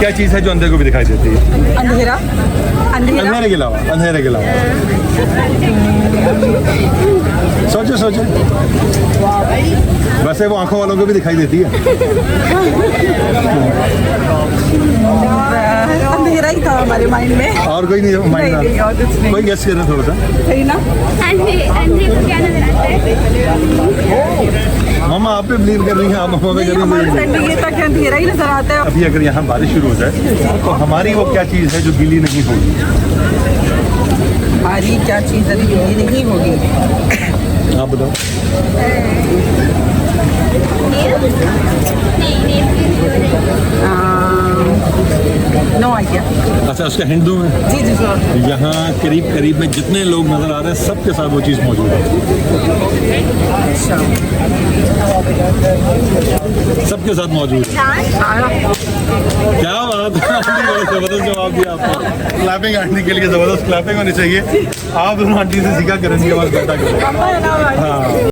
क्या चीज़ है जो अंधे को भी दिखाई देती है? अंधेरा। अंधेरे के अलावा, अंधेरे के अलावा सोचो सोचो। वैसे वो आंखों वालों को भी दिखाई देती है। अंधेरा ही था हमारे माइंड में। और कोई नहीं माइंड नहीं, और कुछ नहीं। कोई गेस करे थोड़ा सा। सही ना? अंधे को क्या नजर आता है? मामा आप पे बिलीव कर रही हैं, आप मामा पे कर रही हमारे हैं। फ्रेंड ये तक अंधेरा ही नजर आता है। अभी अगर यहाँ बारिश शुरू हो जाए तो हमारी वो क्या चीज़ है जो गीली नहीं होगी? हमारी क्या चीज़ अभी गीली नहीं होगी? आप बताओ। No idea. अच्छा उसका हिंट दूँ मैं? जी जी सर। यहाँ करीब करीब में जितने लोग नज़र आ रहे हैं सबके साथ वो चीज़ मौजूद है। अच्छा। सबके साथ मौजूद है। क्या बात है, आंटी बड़े जबरदस्त जवाब दिया आपने। क्लैपिंग आंटी के लिए जबरदस्त क्लैपिंग होनी चाहिए। आप दोनों आंटी से सीखा करेंगे, बस बेटा करें। हाँ।